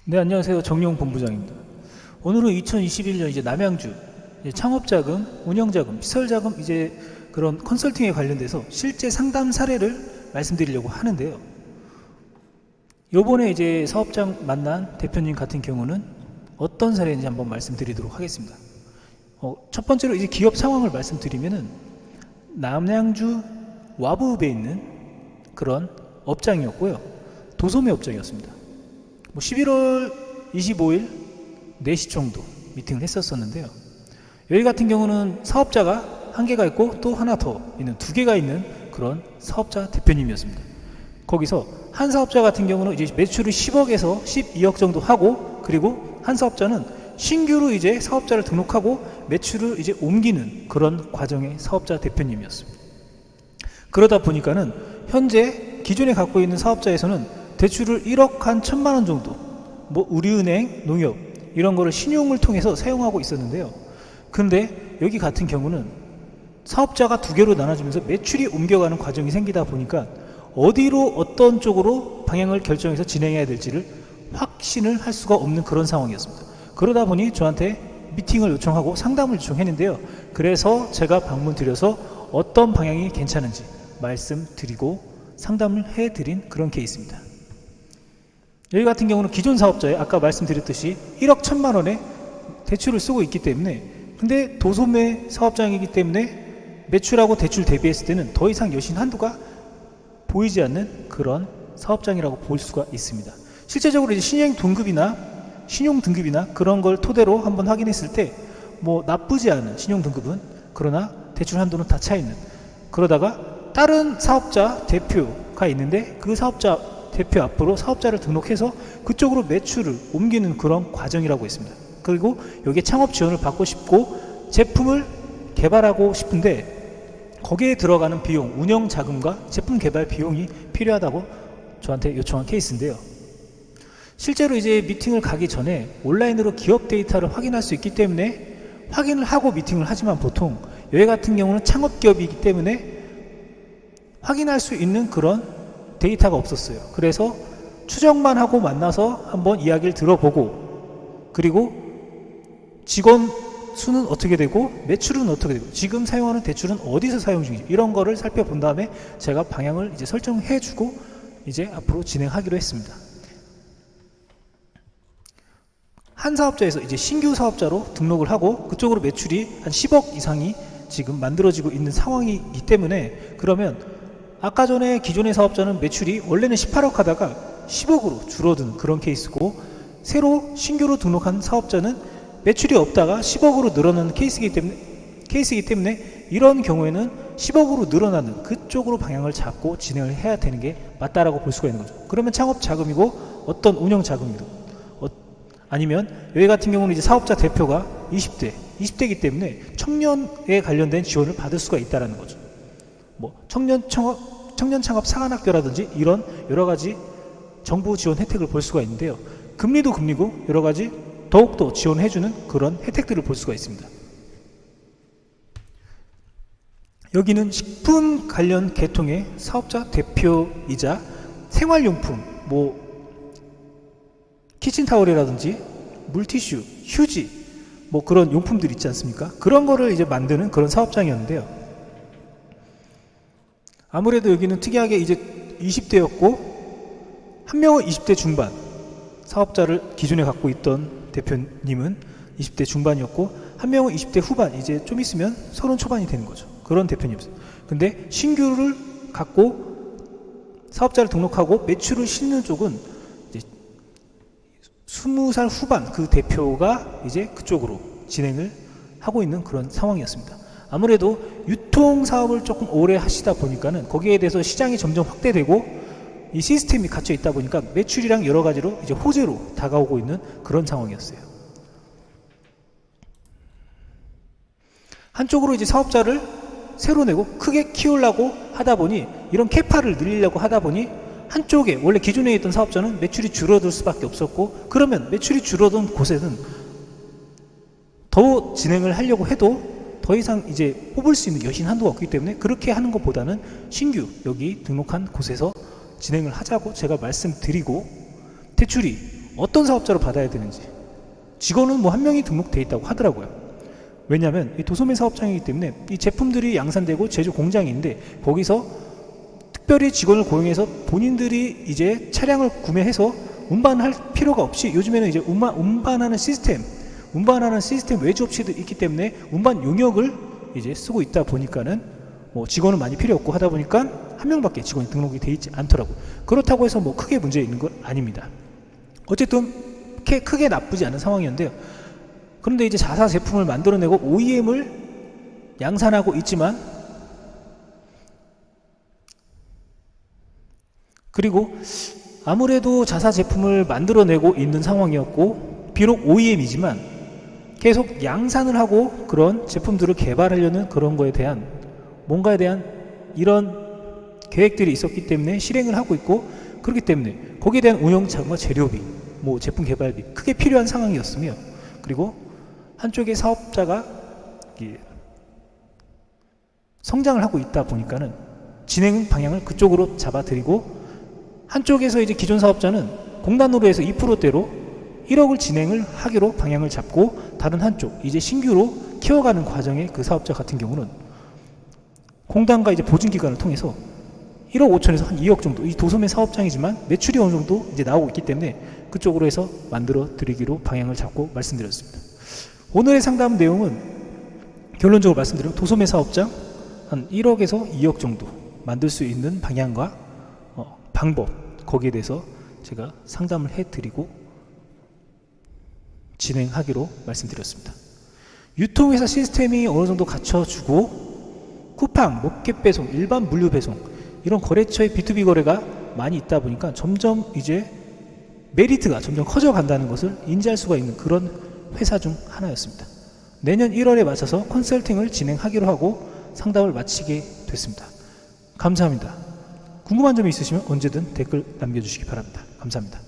네, 안녕하세요. 정용 본부장입니다. 오늘은 2021년 이제 남양주 창업자금, 운영자금, 시설자금 이제 그런 컨설팅에 관련돼서 실제 상담 사례를 말씀드리려고 하는데요. 요번에 이제 사업장 만난 대표님 같은 경우는 어떤 사례인지 한번 말씀드리도록 하겠습니다. 첫 번째로 이제 기업 상황을 말씀드리면은 남양주 와부읍에 있는 그런 업장이었고요. 도소매 업장이었습니다. 11월 25일 4시 정도 미팅을 했었었는데요. 여기 같은 경우는 사업자가 한 개가 있고 또 하나 더 있는 두 개가 있는 그런 사업자 대표님이었습니다. 거기서 한 사업자 같은 경우는 이제 매출을 10억에서 12억 정도 하고, 그리고 한 사업자는 신규로 이제 사업자를 등록하고 매출을 이제 옮기는 그런 과정의 사업자 대표님이었습니다. 그러다 보니까는 현재 기존에 갖고 있는 사업자에서는 대출을 1억 한 1,000만 원 정도, 우리은행, 농협 이런 거를 신용을 통해서 사용하고 있었는데요. 근데 여기 같은 경우는 사업자가 두 개로 나눠지면서 매출이 옮겨가는 과정이 생기다 보니까 어디로 어떤 쪽으로 방향을 결정해서 진행해야 될지를 확신을 할 수가 없는 그런 상황이었습니다. 그러다 보니 저한테 미팅을 요청하고 상담을 요청했는데요. 그래서 제가 방문 드려서 어떤 방향이 괜찮은지 말씀드리고 상담을 해드린 그런 케이스입니다. 여기 같은 경우는 기존 사업자에 아까 말씀드렸듯이 1억 1,000만 원의 대출을 쓰고 있기 때문에, 근데 도소매 사업장이기 때문에 매출하고 대출 대비했을 때는 더 이상 여신 한도가 보이지 않는 그런 사업장이라고 볼 수가 있습니다. 실제적으로 이제 신용 등급이나 그런 걸 토대로 한번 확인했을 때 나쁘지 않은 신용 등급은, 그러나 대출 한도는 다 차 있는, 그러다가 다른 사업자 대표가 있는데 그 사업자 대표 앞으로 사업자를 등록해서 그쪽으로 매출을 옮기는 그런 과정이라고 있습니다. 그리고 여기에 창업 지원을 받고 싶고 제품을 개발하고 싶은데 거기에 들어가는 비용, 운영 자금과 제품 개발 비용이 필요하다고 저한테 요청한 케이스인데요. 실제로 이제 미팅을 가기 전에 온라인으로 기업 데이터를 확인할 수 있기 때문에 확인을 하고 미팅을 하지만, 보통 여기 같은 경우는 창업 기업이기 때문에 확인할 수 있는 그런 데이터가 없었어요. 그래서 추정만 하고 만나서 한번 이야기를 들어보고, 그리고 직원 수는 어떻게 되고 매출은 어떻게 되고 지금 사용하는 대출은 어디서 사용 중인지 이런 거를 살펴본 다음에 제가 방향을 이제 설정해 주고 이제 앞으로 진행하기로 했습니다. 한 사업자에서 이제 신규 사업자로 등록을 하고 그쪽으로 매출이 한 10억 이상이 지금 만들어지고 있는 상황이기 때문에, 그러면 아까 전에 기존의 사업자는 매출이 원래는 18억 하다가 10억으로 줄어드는 그런 케이스고, 새로 신규로 등록한 사업자는 매출이 없다가 10억으로 늘어나는 케이스이기 때문에 이런 경우에는 10억으로 늘어나는 그쪽으로 방향을 잡고 진행을 해야 되는 게 맞다라고 볼 수가 있는 거죠. 그러면 창업 자금이고 어떤 운영 자금이고, 아니면 여기 같은 경우는 이제 사업자 대표가 20대이기 때문에 청년에 관련된 지원을 받을 수가 있다라는 거죠. 청년 창업 사관학교라든지 이런 여러 가지 정부 지원 혜택을 볼 수가 있는데요. 금리도 금리고 여러 가지 더욱더 지원해주는 그런 혜택들을 볼 수가 있습니다. 여기는 식품 관련 계통의 사업자 대표이자 생활용품, 키친타월이라든지 물티슈, 휴지, 그런 용품들 있지 않습니까? 그런 거를 이제 만드는 그런 사업장이었는데요. 아무래도 여기는 특이하게 이제 20대였고 한 명은 20대 중반, 사업자를 기존에 갖고 있던 대표님은 20대 중반이었고 한 명은 20대 후반, 이제 좀 있으면 30 초반이 되는 거죠. 그런 대표님이었어요. 근데 신규를 갖고 사업자를 등록하고 매출을 실는 쪽은 이제 20살 후반 그 대표가 이제 그쪽으로 진행을 하고 있는 그런 상황이었습니다. 아무래도 유통 사업을 조금 오래 하시다 보니까는 거기에 대해서 시장이 점점 확대되고 이 시스템이 갇혀 있다 보니까 매출이랑 여러 가지로 이제 호재로 다가오고 있는 그런 상황이었어요. 한쪽으로 이제 사업자를 새로 내고 크게 키우려고 하다 보니, 이런 캐파를 늘리려고 하다 보니 한쪽에 원래 기존에 있던 사업자는 매출이 줄어들 수밖에 없었고, 그러면 매출이 줄어든 곳에는 더 진행을 하려고 해도 더 이상 이제 뽑을 수 있는 여신 한도가 없기 때문에 그렇게 하는 것보다는 신규 여기 등록한 곳에서 진행을 하자고 제가 말씀드리고, 대출이 어떤 사업자로 받아야 되는지, 직원은 뭐 한 명이 등록돼 있다고 하더라고요. 왜냐하면 이 도소매 사업장이기 때문에 이 제품들이 양산되고 제조 공장이 있는데 거기서 특별히 직원을 고용해서 본인들이 이제 차량을 구매해서 운반할 필요가 없이, 요즘에는 이제 운반하는 시스템 외주 업체도 있기 때문에 운반 용역을 이제 쓰고 있다 보니까는 뭐 직원은 많이 필요 없고 하다 보니까 한 명밖에 직원이 등록이 돼 있지 않더라고. 그렇다고 해서 뭐 크게 문제 있는 건 아닙니다. 어쨌든 크게 나쁘지 않은 상황이었는데요. 그런데 이제 자사 제품을 만들어내고 OEM을 양산하고 있지만, 그리고 아무래도 자사 제품을 만들어내고 있는 상황이었고, 비록 OEM이지만 계속 양산을 하고 그런 제품들을 개발하려는 그런 거에 대한 뭔가에 대한 이런 계획들이 있었기 때문에 실행을 하고 있고, 그렇기 때문에 거기에 대한 운영자금과 재료비, 뭐 제품 개발비 크게 필요한 상황이었으며, 그리고 한쪽의 사업자가 성장을 하고 있다 보니까는 진행 방향을 그쪽으로 잡아들이고, 한쪽에서 이제 기존 사업자는 공단으로 해서 2%대로 1억을 진행을 하기로 방향을 잡고, 다른 한쪽 이제 신규로 키워가는 과정의 그 사업자 같은 경우는 공단과 이제 보증기관을 통해서 1억 5천에서 한 2억 정도, 이 도소매 사업장이지만 매출이 어느 정도 이제 나오고 있기 때문에 그쪽으로 해서 만들어 드리기로 방향을 잡고 말씀드렸습니다. 오늘의 상담 내용은 결론적으로 말씀드리면 도소매 사업장 한 1억에서 2억 정도 만들 수 있는 방향과 방법, 거기에 대해서 제가 상담을 해드리고 진행하기로 말씀드렸습니다. 유통회사 시스템이 어느 정도 갖춰주고 쿠팡, 로켓 배송, 일반 물류 배송 이런 거래처의 B2B 거래가 많이 있다 보니까 점점 이제 메리트가 점점 커져간다는 것을 인지할 수가 있는 그런 회사 중 하나였습니다. 내년 1월에 맞춰서 컨설팅을 진행하기로 하고 상담을 마치게 됐습니다. 감사합니다. 궁금한 점이 있으시면 언제든 댓글 남겨주시기 바랍니다. 감사합니다.